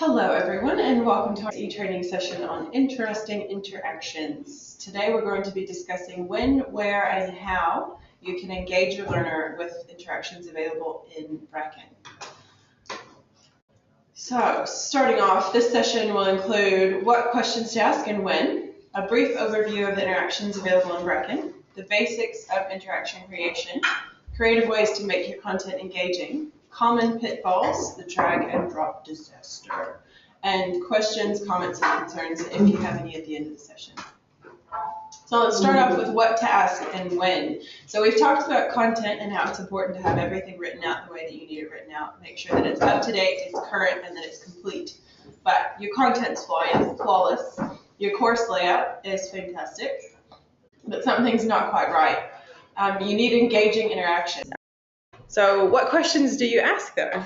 Hello everyone and welcome to our e-training session on interesting interactions. Today we're going to be discussing when, where and how you can engage your learner with interactions available in Bracken. So starting off, this session will include what questions to ask and when, a brief overview of the interactions available in Bracken, the basics of interaction creation, creative ways to make your content engaging, common pitfalls, the drag and drop disaster, and questions, comments, and concerns if you have any at the end of the session. So let's start off with what to ask and when. So we've talked about content and how it's important to have everything written out the way that you need it written out. Make sure that it's up to date, it's current, and that it's complete. But your content's flawless. Your course layout is fantastic, but something's not quite right. You need engaging interaction. So what questions do you ask though?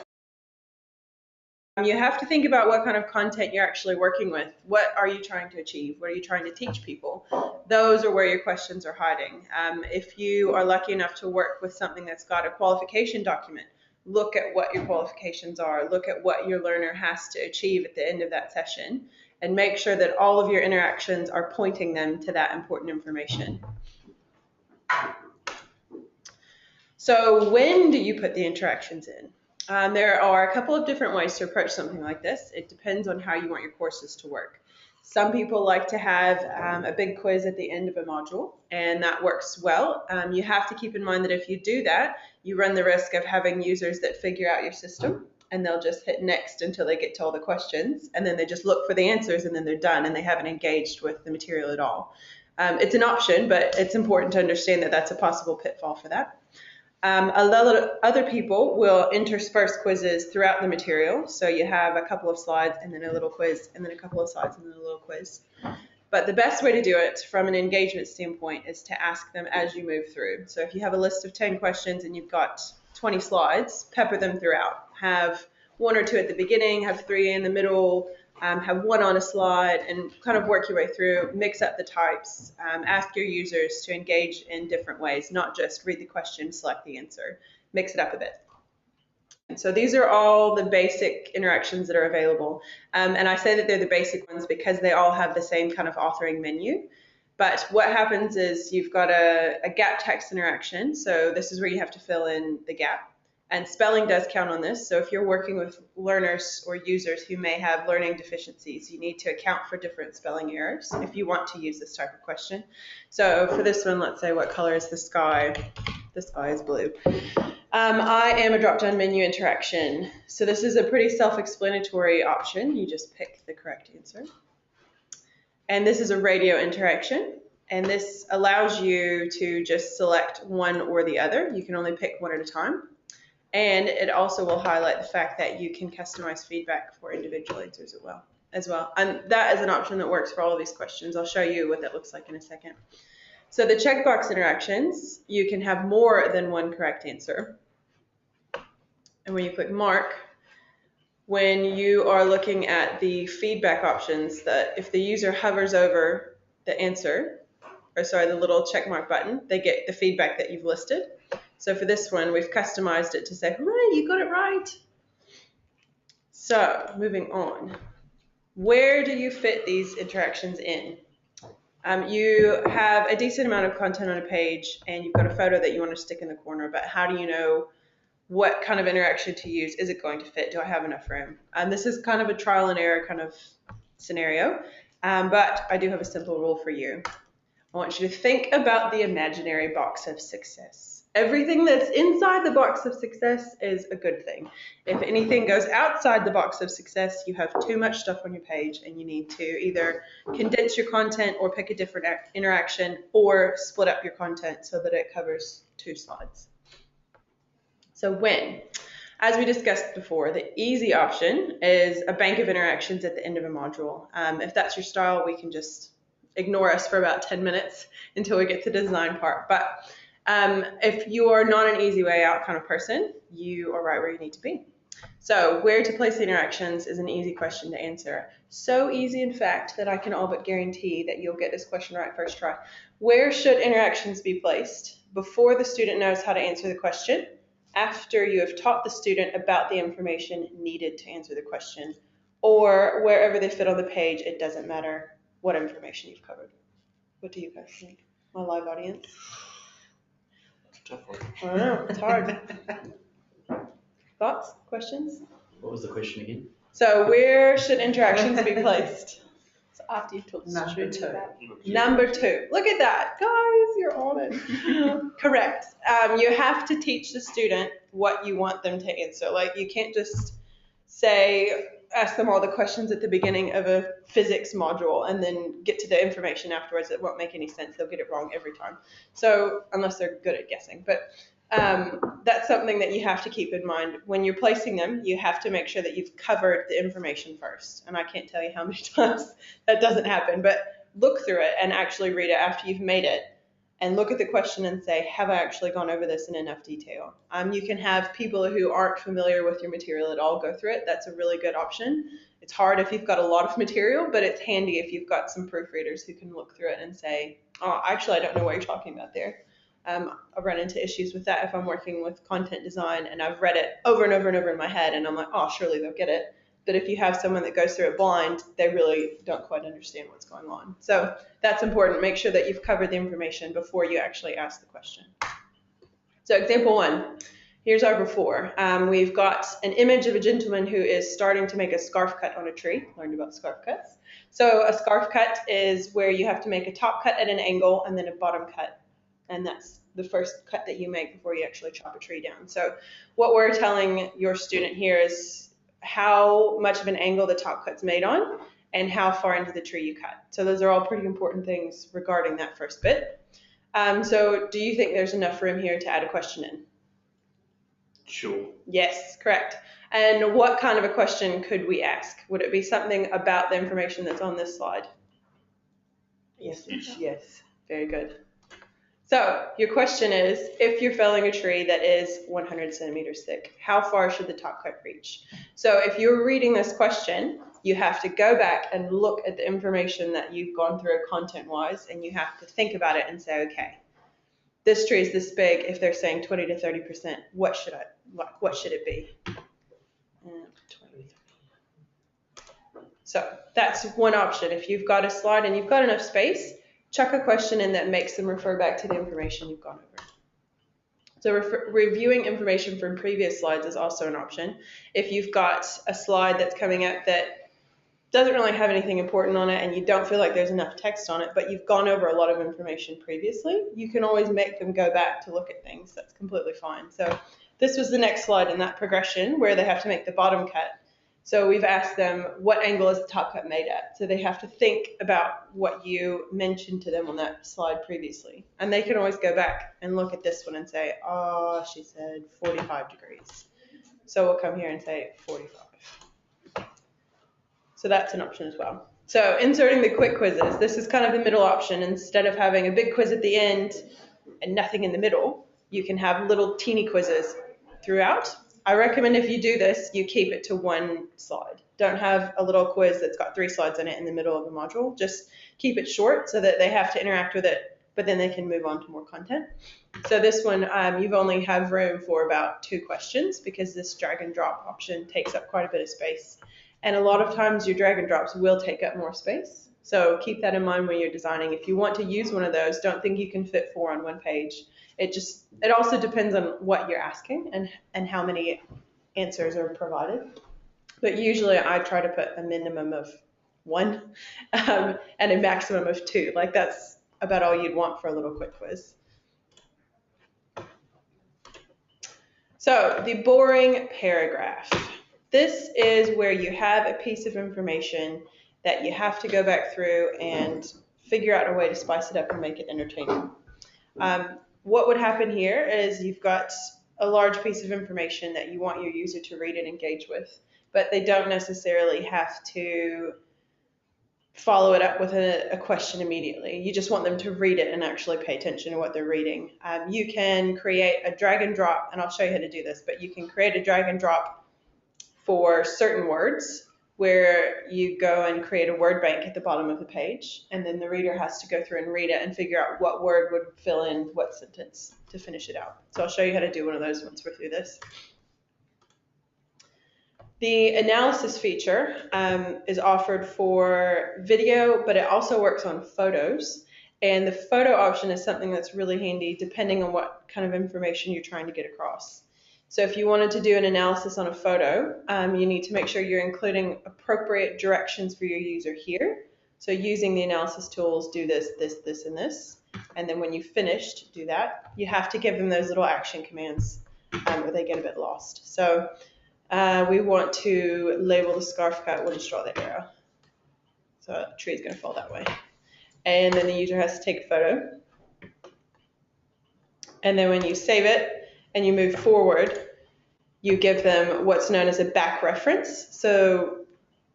You have to think about what kind of content you're actually working with. What are you trying to achieve? What are you trying to teach people? Those are where your questions are hiding. If you are lucky enough to work with something that's got a qualification document, look at what your qualifications are. Look at what your learner has to achieve at the end of that session and make sure that all of your interactions are pointing them to that important information. So when do you put the interactions in? There are a couple of different ways to approach something like this. It depends on how you want your courses to work. Some people like to have a big quiz at the end of a module, and that works well. You have to keep in mind that if you do that, you run the risk of having users that figure out your system, and they'll just hit next until they get to all the questions, and then they just look for the answers, and then they're done, and they haven't engaged with the material at all. It's an option, but it's important to understand that that's a possible pitfall for that. A lot of other people will intersperse quizzes throughout the material. So you have a couple of slides and then a little quiz and then a couple of slides and then a little quiz. But the best way to do it from an engagement standpoint is to ask them as you move through. So if you have a list of 10 questions and you've got 20 slides, pepper them throughout. Have one or two at the beginning, have three in the middle, have one on a slide, and kind of work your way through, mix up the types, ask your users to engage in different ways, not just read the question, select the answer, mix it up a bit. And so these are all the basic interactions that are available. And I say that they're the basic ones because they all have the same kind of authoring menu. But what happens is you've got a gap text interaction. So this is where you have to fill in the gap. And spelling does count on this. So if you're working with learners or users who may have learning deficiencies, you need to account for different spelling errors if you want to use this type of question. So for this one, let's say, what color is the sky? The sky is blue. I am a drop-down menu interaction. So this is a pretty self-explanatory option. You just pick the correct answer. And this is a radio interaction. And this allows you to just select one or the other. You can only pick one at a time. And it also will highlight the fact that you can customize feedback for individual answers as well. And that is an option that works for all of these questions. I'll show you what that looks like in a second. So the checkbox interactions, you can have more than one correct answer. And when you click mark, when you are looking at the feedback options, that if the user hovers over the answer, the little check mark button, they get the feedback that you've listed. So for this one, we've customized it to say, hooray, you got it right. So moving on, where do you fit these interactions in? You have a decent amount of content on a page and you've got a photo that you want to stick in the corner, but how do you know what kind of interaction to use? Is it going to fit? Do I have enough room? This is kind of a trial and error kind of scenario, but I do have a simple rule for you. I want you to think about the imaginary box of success. Everything that's inside the box of success is a good thing. If anything goes outside the box of success, you have too much stuff on your page and you need to either condense your content or pick a different interaction or split up your content so that it covers 2 slides. So when? As we discussed before, the easy option is a bank of interactions at the end of a module. If that's your style, we can just ignore us for about 10 minutes until we get to the design part. But if you're not an easy way out kind of person, you are right where you need to be. So where to place the interactions is an easy question to answer. So easy, in fact, that I can all but guarantee that you'll get this question right first try. Where should interactions be placed? Before the student knows how to answer the question, after you have taught the student about the information needed to answer the question, or wherever they fit on the page, it doesn't matter what information you've covered. What do you guys think? My live audience? That's a tough one. I don't know, it's hard. Thoughts, questions? What was the question again? So where should interactions be placed? So after you've told the Number student two. that. Number 2. Look at that. Guys, you're on it. Correct. You have to teach the student what you want them to answer. Like, you can't just ask them all the questions at the beginning of a physics module and then get to the information afterwards. It won't make any sense. They'll get it wrong every time. So, unless they're good at guessing. But that's something that you have to keep in mind. When you're placing them, you have to make sure that you've covered the information first. And I can't tell you how many times that doesn't happen, but look through it and actually read it after you've made it. And look at the question and say, have I actually gone over this in enough detail? You can have people who aren't familiar with your material at all go through it. That's a really good option. It's hard if you've got a lot of material, but it's handy if you've got some proofreaders who can look through it and say, oh, actually, I don't know what you're talking about there. I run into issues with that if I'm working with content design and I've read it over and over and over in my head and I'm like, oh, surely they'll get it. But if you have someone that goes through it blind, they really don't quite understand what's going on. So that's important. Make sure that you've covered the information before you actually ask the question. So example 1, here's our before. We've got an image of a gentleman who is starting to make a scarf cut on a tree. Learned about scarf cuts. So a scarf cut is where you have to make a top cut at an angle and then a bottom cut. And that's the first cut that you make before you actually chop a tree down. So what we're telling your student here is how much of an angle the top cut's made on and how far into the tree you cut. So those are all pretty important things regarding that first bit. So do you think there's enough room here to add a question in? Sure. Yes, correct. And what kind of a question could we ask? Would it be something about the information that's on this slide? Yes. Yes, very good. So your question is, if you're felling a tree that is 100 centimeters thick, how far should the top cut reach? So if you're reading this question, you have to go back and look at the information that you've gone through content-wise, and you have to think about it and say, okay, this tree is this big. If they're saying 20 to 30%, what should it be? 20. So that's one option. If you've got a slide and you've got enough space, chuck a question in that makes them refer back to the information you've gone over. So reviewing information from previous slides is also an option. If you've got a slide that's coming up that doesn't really have anything important on it and you don't feel like there's enough text on it, but you've gone over a lot of information previously, you can always make them go back to look at things. That's completely fine. So this was the next slide in that progression where they have to make the bottom cut. So we've asked them, what angle is the top cut made at? So they have to think about what you mentioned to them on that slide previously. And they can always go back and look at this one and say, oh, she said 45 degrees. So we'll come here and say 45. So that's an option as well. So inserting the quick quizzes, this is kind of the middle option. Instead of having a big quiz at the end and nothing in the middle, you can have little teeny quizzes throughout. I recommend if you do this, you keep it to one slide. Don't have a little quiz that's got 3 slides in it in the middle of the module. Just keep it short so that they have to interact with it, but then they can move on to more content. So this one, you've only have room for about 2 questions because this drag and drop option takes up quite a bit of space. And a lot of times your drag and drops will take up more space. So keep that in mind when you're designing. If you want to use one of those, don't think you can fit 4 on one page. It also depends on what you're asking and how many answers are provided. But usually I try to put a minimum of 1 and a maximum of 2. Like that's about all you'd want for a little quick quiz. So the boring paragraph. This is where you have a piece of information that you have to go back through and figure out a way to spice it up and make it entertaining. What would happen here is you've got a large piece of information that you want your user to read and engage with, but they don't necessarily have to follow it up with a question immediately. You just want them to read it and actually pay attention to what they're reading. You can create a drag and drop, and I'll show you how to do this, but you can create a drag and drop for certain words where you go and create a word bank at the bottom of the page, and then the reader has to go through and read it and figure out what word would fill in what sentence to finish it out. So I'll show you how to do one of those once we're through this. The analysis feature is offered for video, but it also works on photos. And the photo option is something that's really handy depending on what kind of information you're trying to get across. So if you wanted to do an analysis on a photo, you need to make sure you're including appropriate directions for your user here. So using the analysis tools, do this, this, this, and this. And then when you've finished, do that. You have to give them those little action commands or they get a bit lost. So we want to label the scarf cut, we'll just draw the arrow. So a tree is going to fall that way. And then the user has to take a photo. And then when you save it and you move forward, you give them what's known as a back reference. So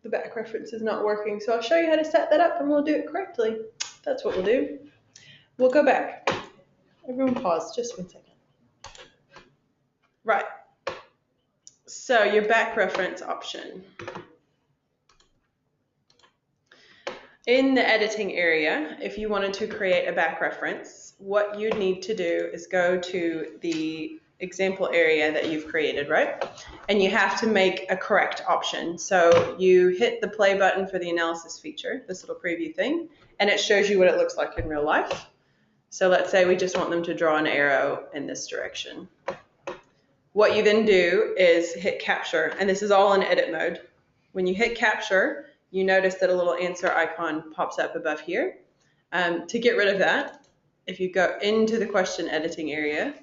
the back reference is not working. So I'll show you how to set that up and we'll do it correctly. That's what we'll do. We'll go back. Everyone pause just 1 second. Right. So your back reference option. In the editing area, if you wanted to create a back reference, what you'd need to do is go to the example area that you've created, right? And you have to make a correct option. So you hit the play button for the analysis feature, this little preview thing, and it shows you what it looks like in real life. So let's say we just want them to draw an arrow in this direction. What you then do is hit capture, and this is all in edit mode. When you hit capture, you notice that a little answer icon pops up above here. To get rid of that, if you go into the question editing area,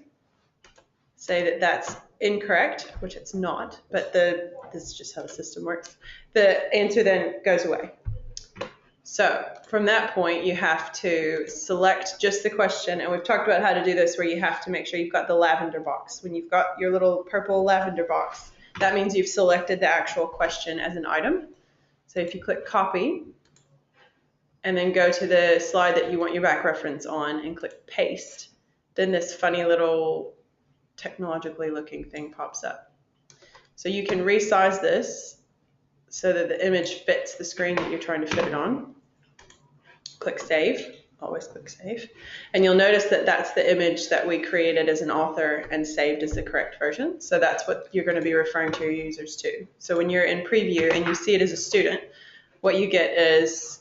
say that that's incorrect, which it's not, but this is just how the system works, the answer then goes away. So from that point, you have to select just the question, and we've talked about how to do this where you have to make sure you've got the lavender box. When you've got your little purple lavender box, that means you've selected the actual question as an item. So if you click copy and then go to the slide that you want your back reference on and click paste, then this funny little technologically looking thing pops up. So you can resize this so that the image fits the screen that you're trying to fit it on. Click save, always click save. And you'll notice that that's the image that we created as an author and saved as the correct version. So that's what you're going to be referring to your users to. So when you're in preview and you see it as a student, what you get is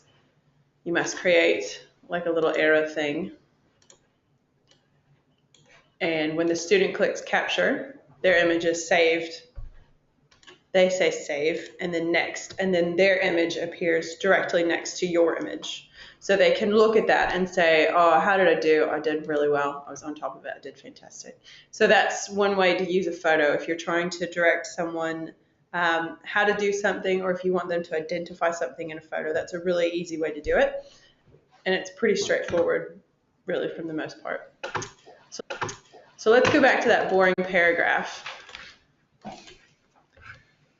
you must create like a little arrow thing. And when the student clicks capture, their image is saved. They say save and then next, and then their image appears directly next to your image. So they can look at that and say, oh, how did I do? I did really well. I was on top of it. I did fantastic. So that's one way to use a photo if you're trying to direct someone how to do something, or if you want them to identify something in a photo. That's a really easy way to do it. And it's pretty straightforward, really, from the most part. So let's go back to that boring paragraph.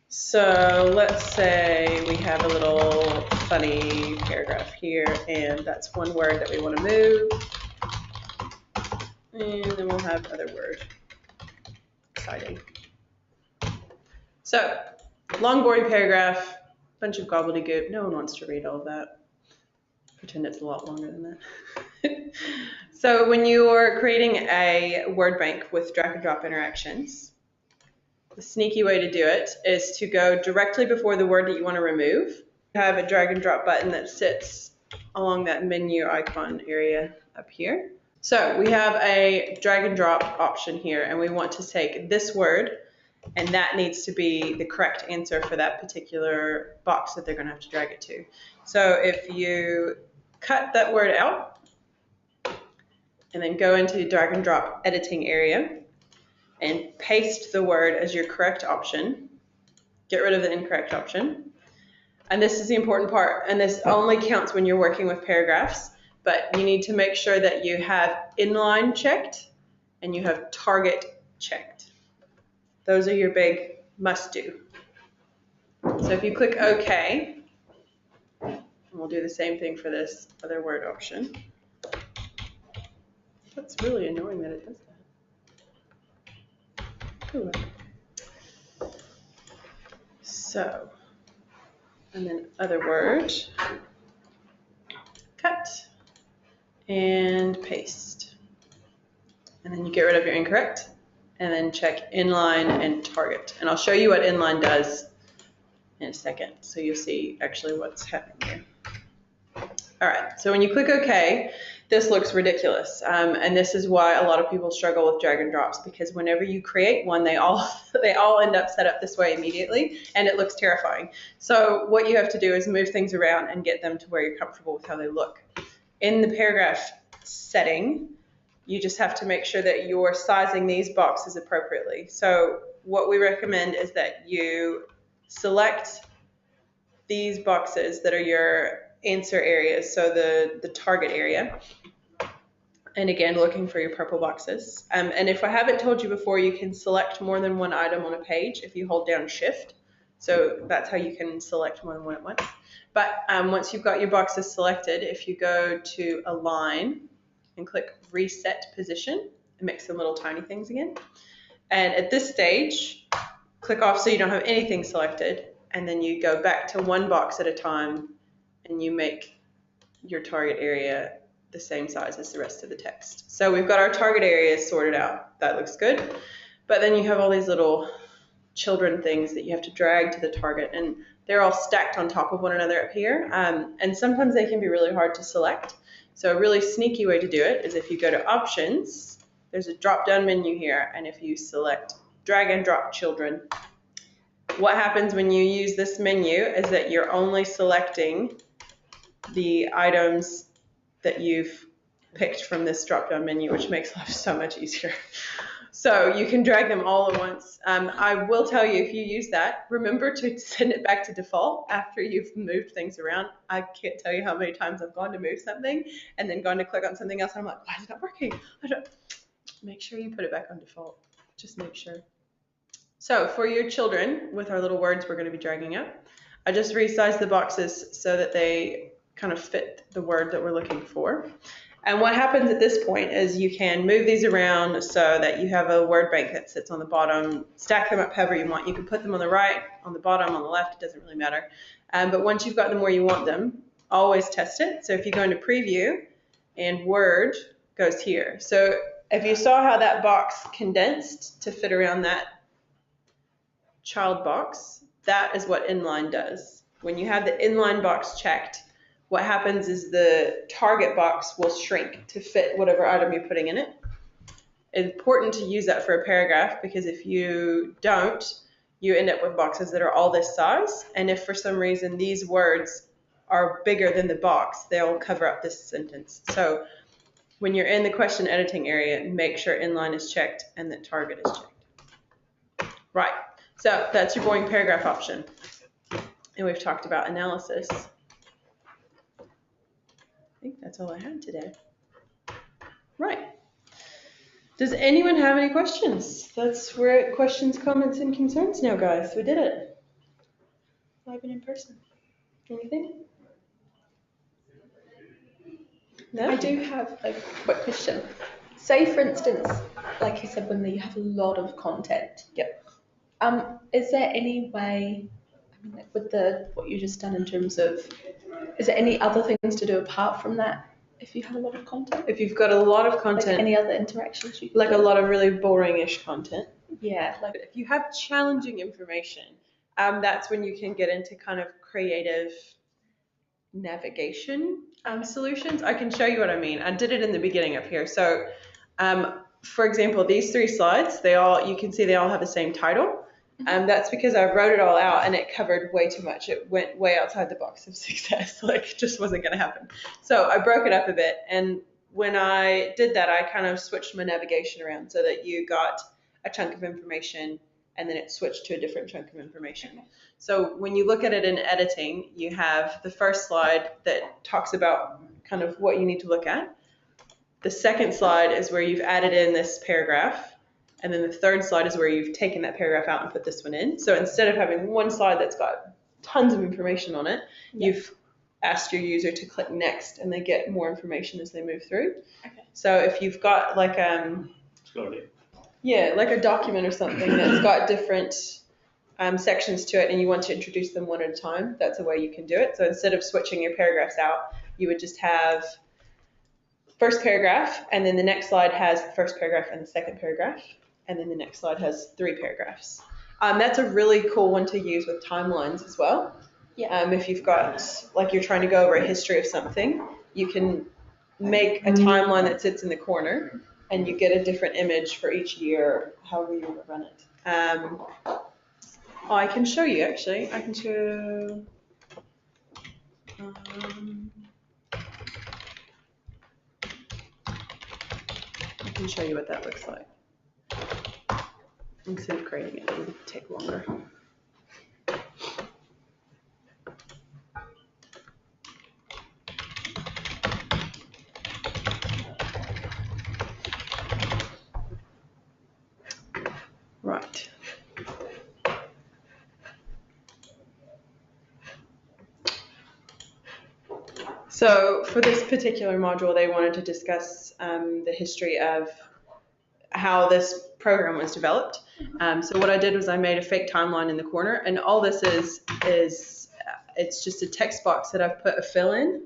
So let's say we have a little funny paragraph here, and that's one word that we want to move. And then we'll have other word. Exciting. So, long boring paragraph, bunch of gobbledygook. No one wants to read all of that. Pretend it's a lot longer than that. So when you're creating a word bank with drag and drop interactions, the sneaky way to do it is to go directly before the word that you want to remove. You have a drag and drop button that sits along that menu icon area up here. So we have a drag and drop option here, and we want to take this word, and that needs to be the correct answer for that particular box that they're going to have to drag it to. So if you cut that word out and then go into the drag and drop editing area and paste the word as your correct option, get rid of the incorrect option. And this is the important part, and this only counts when you're working with paragraphs, but you need to make sure that you have inline checked and you have target checked. Those are your big must do. So if you click OK, and we'll do the same thing for this other word option. That's really annoying that it does that. Ooh. So, and then other word, cut, and paste. And then you get rid of your incorrect, and then check inline and target. And I'll show you what inline does in a second. So you'll see actually what's happening here. All right, so when you click OK, this looks ridiculous. And this is why a lot of people struggle with drag and drops, because whenever you create one, they all end up set up this way immediately, and it looks terrifying. So what you have to do is move things around and get them to where you're comfortable with how they look. In the paragraph setting, you just have to make sure that you're sizing these boxes appropriately. So what we recommend is that you select these boxes that are your answer areas, so the target area. And again, looking for your purple boxes. And if I haven't told you before, you can select more than one item on a page if you hold down Shift. So that's how you can select more than one at once. But once you've got your boxes selected, if you go to Align and click Reset Position, it makes them little tiny things again. And at this stage, click off so you don't have anything selected, and then you go back to one box at a time, and you make your target area the same size as the rest of the text. So we've got our target areas sorted out. That looks good. But then you have all these little children things that you have to drag to the target, and they're all stacked on top of one another up here. And sometimes they can be really hard to select. So a really sneaky way to do it is if you go to Options, there's a drop-down menu here, and if you select Drag and Drop Children, what happens when you use this menu is that you're only selecting the items that you've picked from this drop-down menu, which makes life so much easier. So you can drag them all at once. I will tell you, if you use that, remember to send it back to default after you've moved things around. I can't tell you how many times I've gone to move something and then gone to click on something else, and I'm like, why is it not working? Make sure you put it back on default. Just make sure. So for your children, with our little words we're going to be dragging up, I just resized the boxes so that they kind of fit the word that we're looking for. And what happens at this point is you can move these around so that you have a word bank that sits on the bottom, stack them up however you want. You can put them on the right, on the bottom, on the left, it doesn't really matter. But once you've got them where you want them, always test it. So if you go into Preview, and Word goes here. So if you saw how that box condensed to fit around that child box, that is what inline does. When you have the inline box checked, what happens is the target box will shrink to fit whatever item you're putting in it. It's important to use that for a paragraph, because if you don't, you end up with boxes that are all this size. And if for some reason these words are bigger than the box, they'll cover up this sentence. So when you're in the question editing area, make sure inline is checked and that target is checked. Right. So that's your boring paragraph option. And we've talked about analysis. I think that's all I had today. Right. Does anyone have any questions? We're at questions, comments, and concerns now, guys. We did it. Live and in person. Anything? No? I do have a quick question. Say, for instance, like you said, when you have a lot of content. Yep. Is there any way, I mean, like with what you just done in terms of, is there any other things to do apart from that if you have a lot of content? If you've got a lot of content, like any other interactions you can like do? a lot of really boring-ish content. Yeah. Like if you have challenging information, that's when you can get into kind of creative navigation solutions. I can show you what I mean. I did it in the beginning up here. So, for example, these 3 slides, you can see they all have the same title. That's because I wrote it all out and it covered way too much. It went way outside the box of success. Like, it just wasn't going to happen. So I broke it up a bit. And when I did that, I kind of switched my navigation around so that you got a chunk of information and then it switched to a different chunk of information. Okay. So when you look at it in editing, you have the first slide that talks about kind of what you need to look at. The second slide is where you've added in this paragraph. And then the third slide is where you've taken that paragraph out and put this one in. So instead of having one slide that's got tons of information on it, you've asked your user to click next and they get more information as they move through. Okay. So if you've got like like a document or something that's got different sections to it and you want to introduce them one at a time, that's a way you can do it. So instead of switching your paragraphs out, you would just have first paragraph, and then the next slide has the first paragraph and the second paragraph, and then the next slide has 3 paragraphs. That's a really cool one to use with timelines as well. Yeah. If you've got, like you're trying to go over a history of something, you can make a timeline that sits in the corner and you get a different image for each year, however you want to run it. I can show you actually. I can show. I can show you what that looks like. Instead of creating it, it would take longer. Right. So for this particular module, they wanted to discuss the history of how this program was developed. So what I did was I made a fake timeline in the corner, and all this is it's just a text box that I've put a fill in,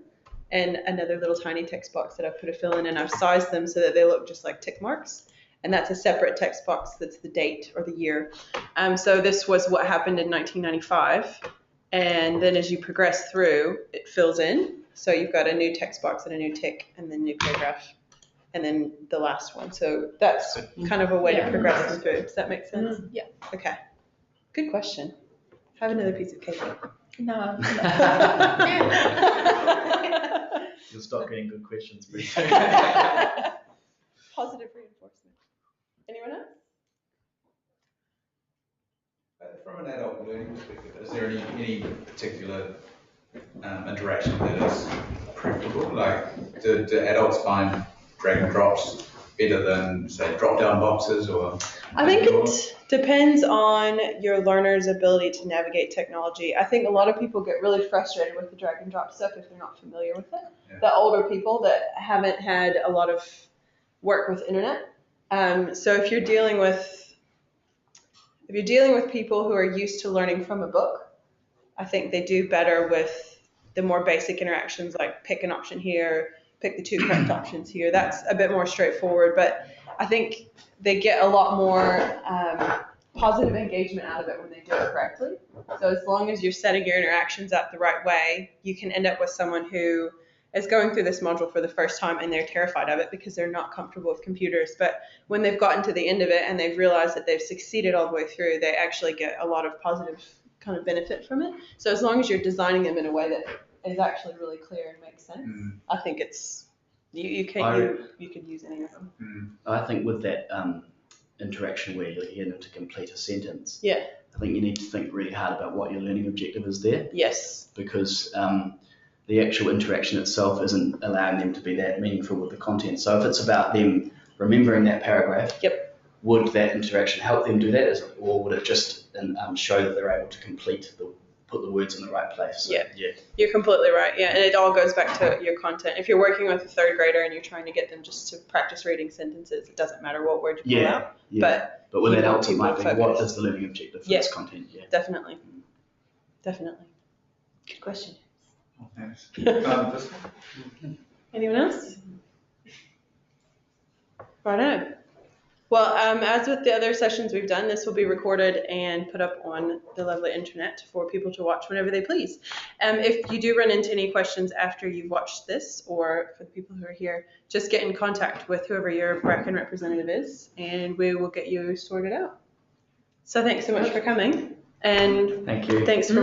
and another little tiny text box that I've put a fill in, and I've sized them so that they look just like tick marks. And that's a separate text box that's the date or the year. So this was what happened in 1995. And then as you progress through, it fills in. So you've got a new text box and a new tick and then new paragraph and then the last one. So that's kind of a way to progress them through. Does that make sense? Yeah. Okay. Good question. Have another piece of cake. No. You'll stop getting good questions pretty Positive reinforcement. Anyone else? From an adult learning perspective, is there any particular interaction that is preferable? Like, do adults find drag and drops better than, say, drop-down boxes or? I think it depends on your learner's ability to navigate technology. I think a lot of people get really frustrated with the drag and drop stuff if they're not familiar with it. Yeah. The older people that haven't had a lot of work with internet. So if you're dealing with people who are used to learning from a book, I think they do better with the more basic interactions like pick an option here, pick the two correct options here. That's a bit more straightforward, but I think they get a lot more positive engagement out of it when they do it correctly. So as long as you're setting your interactions up the right way, you can end up with someone who is going through this module for the first time and they're terrified of it because they're not comfortable with computers. But when they've gotten to the end of it and they've realized that they've succeeded all the way through, they actually get a lot of positive kind of benefit from it. So as long as you're designing them in a way that is actually really clear and makes sense, I think it's you could use any of them. I think with that interaction where you're getting them to complete a sentence, Yeah. I think you need to think really hard about what your learning objective is there, Yes. because the actual interaction itself isn't allowing them to be that meaningful with the content. So if it's about them remembering that paragraph, would that interaction help them do that, or would it just show that they're able to put the words in the right place? So, Yeah. You're completely right. Yeah, and it all goes back to your content. If you're working with a third grader and you're trying to get them just to practice reading sentences, it doesn't matter what word you pull out. But with that you want output people might to be, what focus. is the learning objective for this content? Yeah. Definitely. Good question. Oh, thanks. Anyone else? Righto. Well, as with the other sessions we've done, this will be recorded and put up on the lovely internet for people to watch whenever they please. If you do run into any questions after you've watched this, or for the people who are here, just get in contact with whoever your Bracken representative is, and we will get you sorted out. So thanks so much for coming, and Thank you. thanks for